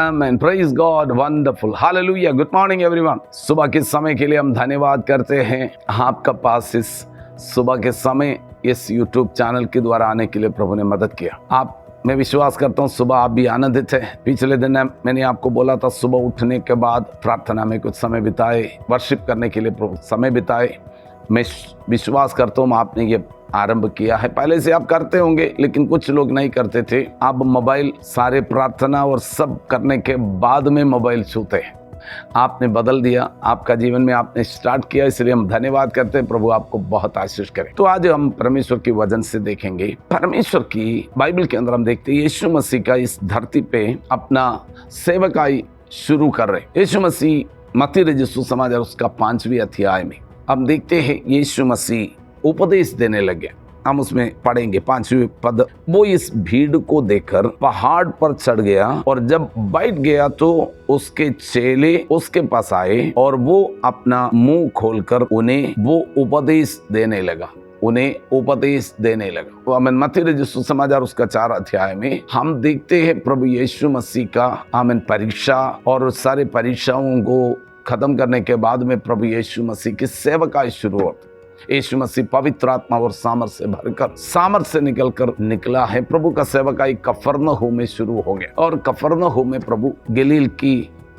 आमेन, praise God, wonderful, hallelujah. Good morning everyone. सुबह के समय के लिए हम धन्यवाद करते हैं आपका पास इस सुबह के समय इस YouTube चैनल के द्वारा आने के लिए प्रभु ने मदद किया। मैं विश्वास करता हूँ सुबह आप भी आनंदित है। पिछले दिन मैंने आपको बोला था सुबह उठने के बाद प्रार्थना में कुछ समय बिताए, वर्शिप करने के लिए समय बिताए। मैं विश्वास करता हूँ आपने ये आरंभ किया है। पहले से आप करते होंगे लेकिन कुछ लोग नहीं करते थे। अब मोबाइल सारे प्रार्थना और सब करने के बाद में मोबाइल छूते हैं। आपने बदल दिया, आपका जीवन में आपने स्टार्ट किया, इसलिए हम धन्यवाद करते हैं। प्रभु आपको बहुत आशीष करे। तो आज हम परमेश्वर की वचन से देखेंगे। परमेश्वर की बाइबल के अंदर हम देखते हैं यीशु मसीह का इस धरती पे अपना सेवकाई शुरू कर रहे। यीशु मसीह मत्ती रचित सुसमाचार उसका 5वें अध्याय में हम देखते हैं यीशु मसीह उपदेश देने लगे। हम उसमें पढ़ेंगे 5वें पद। वो इस भीड़ को देखकर पहाड़ पर चढ़ गया और जब बैठ गया तो उसके चेले उसके पास आए और वो अपना मुंह खोलकर उन्हें वो उपदेश देने लगा। तो हमें मत्ती रचित सुसमाचार उसका 4 अध्याय में हम देखते हैं प्रभु यीशु मसीह का परीक्षा और सारे परीक्षाओं को खत्म करने के बाद में प्रभु यीशु मसीह की सेवकाई शुरू होती। यीशु मसीह पवित्र आत्मा और सामर्थ से निकला है। प्रभु का सेवकाई कफरनहूम में शुरू हो गया और कफरनहूम में प्रभु गलील की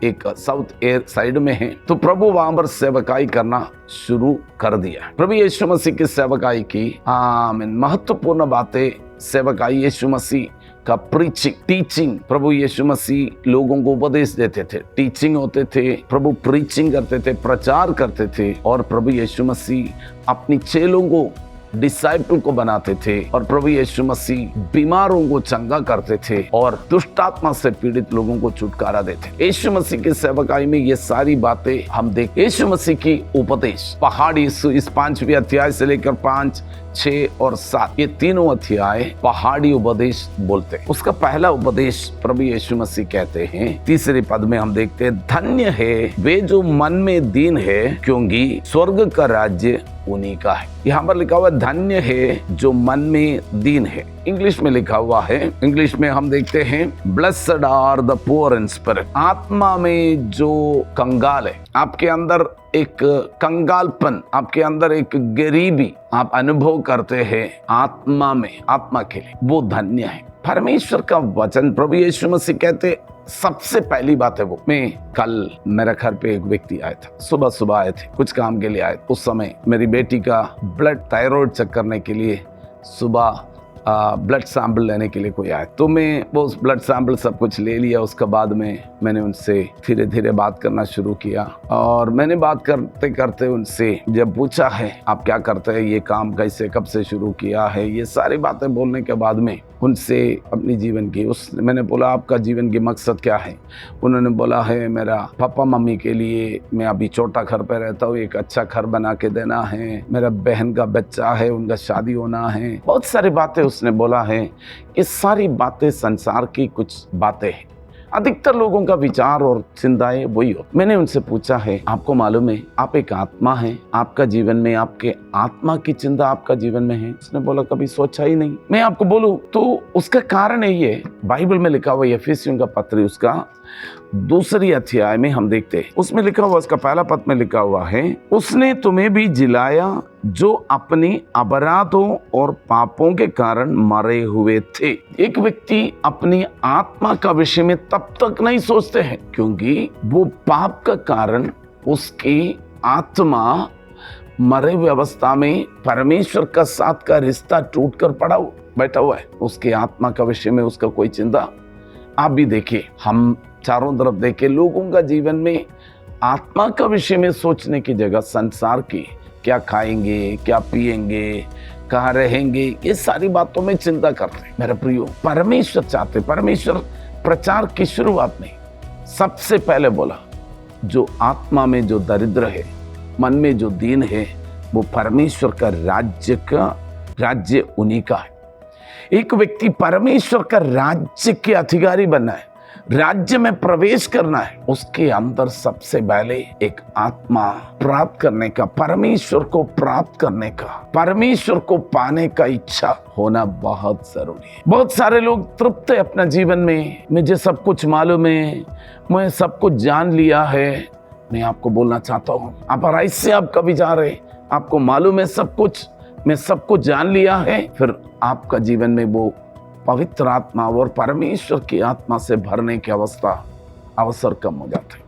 एक साउथ एयर साइड में है, तो प्रभु वहां पर सेवकाई करना शुरू कर दिया। प्रभु यीशु मसीह की सेवकाई की महत्वपूर्ण बातें, सेवकाई यीशु मसीह का टीचिंग। प्रभु यीशु मसीह लोगों को उपदेश देते थे, टीचिंग होते थे। प्रभु प्रीचिंग करते थे, प्रचार करते थे। और प्रभु यीशु मसीह अपनी चेलों को, डिसाइपल को बनाते थे। और प्रभु यीशु मसीह बीमारों को चंगा करते थे और दुष्ट आत्मा से पीड़ित लोगों को छुटकारा देते। यीशु मसीह की सेवकाई में ये सारी बातें हम देख। यीशु मसीह की उपदेश पहाड़ी इस 5वें अध्याय से लेकर 5, 6 और 7 ये तीनों अध्याय पहाड़ी उपदेश बोलते हैं। उसका पहला उपदेश प्रभु यीशु मसीह कहते हैं 3रे पद में हम देखते हैं, धन्य है वे जो मन में दीन है क्योंकि स्वर्ग का राज्य उन्हीं का है। यहाँ पर लिखा हुआ धन्य है जो मन में दीन है। इंग्लिश में लिखा हुआ है, इंग्लिश में हम देखते हैं blessed are the poor in spirit. आत्मा में जो कंगाल है, आपके अंदर एक कंगालपन, आपके अंदर एक गरीबी आप अनुभव करते हैं आत्मा के लिए, वो धन्य है। परमेश्वर का वचन प्रभु यीशु मसीह कहते सबसे पहली बात है वो। कल मेरे घर पे एक व्यक्ति आया था, सुबह आए थे, कुछ काम के लिए आए। उस समय मेरी बेटी का थायराइड चेक करने के लिए सुबह ब्लड सैंपल लेने के लिए कोई आया, तो मैं वो ब्लड सैंपल सब कुछ ले लिया। उसके बाद में मैंने उनसे धीरे धीरे बात करना शुरू किया और मैंने बात करते करते उनसे जब पूछा है आप क्या करते हैं, ये काम कैसे, कब से शुरू किया है, ये सारी बातें बोलने के बाद में उनसे अपनी जीवन की मैंने बोला आपका जीवन की मकसद क्या है। उन्होंने बोला है मेरा पापा मम्मी के लिए, मैं अभी छोटा घर पे रहता हूँ, एक अच्छा घर बना के देना है, मेरा बहन का बच्चा है, उनका शादी होना है। बहुत सारी बातें उसने बोला है। ये सारी बातें संसार की कुछ बातें हैं। अधिकतर लोगों का विचार और चिंताएं वही हो। मैंने उनसे पूछा है आपको मालूम है आप एक आत्मा है, आपका जीवन में आपके आत्मा की चिंता आपका जीवन में है। उसने बोला कभी सोचा ही नहीं। मैं आपको बोलूं तो उसका कारण है ये बाइबल में लिखा हुआ एफेसियों का पत्र उसका 2 अध्याय में हम देखते हैं, उसमें लिखा हुआ, उसका पहला पद में लिखा हुआ है, उसने तुम्हें भी जिलाया जो अपने अपराधों और पापों के कारण मरे हुए थे। एक व्यक्ति अपनी आत्मा का विषय में तब तक नहीं सोचते हैं क्योंकि वो पाप का कारण उसकी आत्मा मरे हुए अवस्था में परमेश्वर का साथ का रिश्ता टूटकर बैठा हुआ है। उसकी आत्मा का विषय में उसका कोई चिंता। आप भी देखिए, हम चारों तरफ देखे लोगों का जीवन में आत्मा का विषय में सोचने की जगह संसार की, क्या खाएंगे, क्या पिएंगे, कहाँ रहेंगे, ये सारी बातों में चिंता करते हैं। मेरे प्रियो, परमेश्वर चाहते, परमेश्वर प्रचार की शुरुआत में सबसे पहले बोला जो आत्मा में जो दरिद्र है, मन में जो दीन है, वो परमेश्वर का राज्य उन्हीं का है। एक व्यक्ति परमेश्वर का राज्य के अधिकारी बनना है, राज्य में प्रवेश करना है, उसके अंदर सबसे पहले एक आत्मा प्राप्त करने का, परमेश्वर को प्राप्त करने का, परमेश्वर को पाने का इच्छा होना बहुत जरूरी है। बहुत सारे लोग तृप्त है अपना जीवन में, मुझे सब कुछ मालूम है, मैं सब कुछ जान लिया है। मैं आपको बोलना चाहता हूँ, आप ऐसे आप कभी जा रहे, आपको मालूम है सब कुछ, मैं सब कुछ जान लिया है, फिर आपका जीवन में वो पवित्र आत्मा और परमेश्वर की आत्मा से भरने की अवसर कम हो जाते।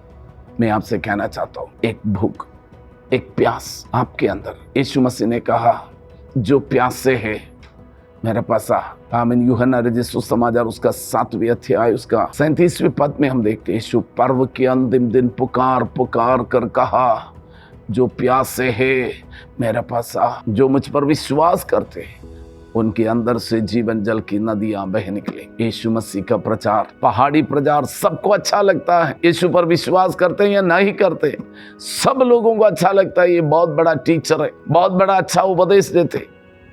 मैं आपसे कहना चाहता हूँ, एक भूख, एक प्यास आपके अंदर। यीशु मसीह ने कहा, जो प्यासे है मेरे पास आ। आमीन। यूहन्ना रचित सुसमाचार उसका 7वें अध्याय उसका 37वें पद में हम देखते हैं, यीशु पर्व के अंतिम दिन पुकार पुकार कर कहा, जो प्यासे है मेरे पास आ। जो मुझ पर विश्वास करते हैं उनके अंदर से जीवन जल की नदियां बह निकले। यीशु मसीह का प्रचार, पहाड़ी प्रचार सबको अच्छा लगता है। यीशु पर विश्वास करते हैं या नहीं करते, सब लोगों को अच्छा लगता है। ये बहुत बड़ा टीचर है, बहुत बड़ा अच्छा उपदेश देते,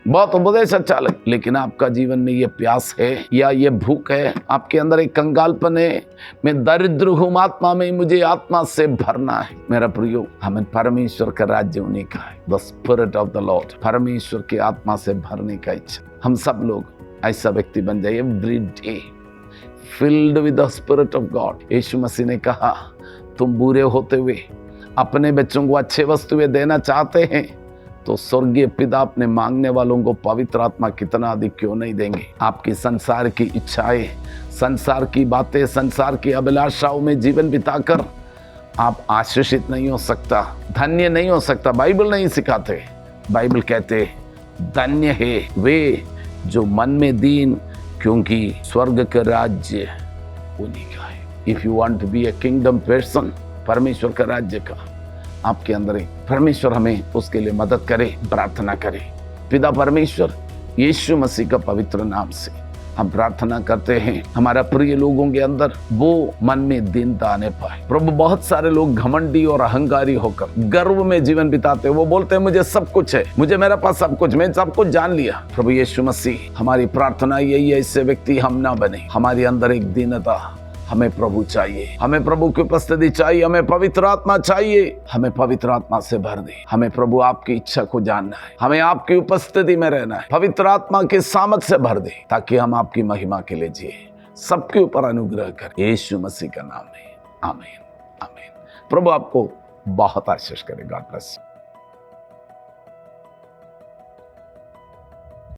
बहुत उपदेश अच्छा लगे। लेकिन आपका जीवन में ये प्यास है या ये भूख है, आपके अंदर एक कंगालपन है, मैं दरिद्र हूँ आत्मा में, मुझे आत्मा से भरना है। मेरा प्रियो, हमें परमेश्वर का राज्य होने का है। The spirit of the Lord, परमेश्वर की आत्मा से भरने का इच्छा। हम सब लोग ऐसा व्यक्ति बन जाए, every day filled with the spirit of God. यीशु मसीह ने कहा, तुम बुरे होते हुए अपने बच्चों को अच्छे वस्तुएं देना चाहते हैं तो स्वर्गीय पिता अपने मांगने वालों को पवित्र आत्मा कितना अधिक क्यों नहीं देंगे। आपकी संसार की इच्छाएं, संसार की बातें, संसार की अभिलाषाओं में जीवन बिताकर आप आशीषित नहीं हो सकता, धन्य नहीं हो सकता। बाइबल नहीं सिखाते, बाइबल कहते धन्य है वे जो मन में दीन, क्योंकि स्वर्ग का राज्य उन्हीं का है। If you want to be a kingdom person, परमेश्वर का राज्य का आपके अंदर है। परमेश्वर हमें उसके लिए मदद करे, प्रार्थना करे। पिता परमेश्वर, यीशु मसीह का पवित्र नाम से हम प्रार्थना करते हैं, हमारा प्रिय लोगों के अंदर वो मन में दीनता आने पाए। प्रभु, बहुत सारे लोग घमंडी और अहंकारी होकर गर्व में जीवन बिताते हैं। वो बोलते हैं मुझे सब कुछ है, मुझे मेरे पास सब कुछ, मैं सब कुछ जान लिया। प्रभु यीशु मसीह, हमारी प्रार्थना यही है, इससे व्यक्ति हम ना बने। हमारे अंदर एक दीनता, हमें प्रभु चाहिए, हमें प्रभु की उपस्थिति चाहिए, हमें पवित्र आत्मा चाहिए। हमें पवित्र आत्मा से भर दे। हमें प्रभु आपकी इच्छा को जानना है, हमें आपकी उपस्थिति में रहना है। पवित्र आत्मा के सामर्थ से भर दे ताकि हम आपकी महिमा के लिए जिए। सबके ऊपर अनुग्रह कर, यीशु मसीह का नाम है, आमीन आमीन। प्रभु आपको बहुत आशीष करे। God bless you.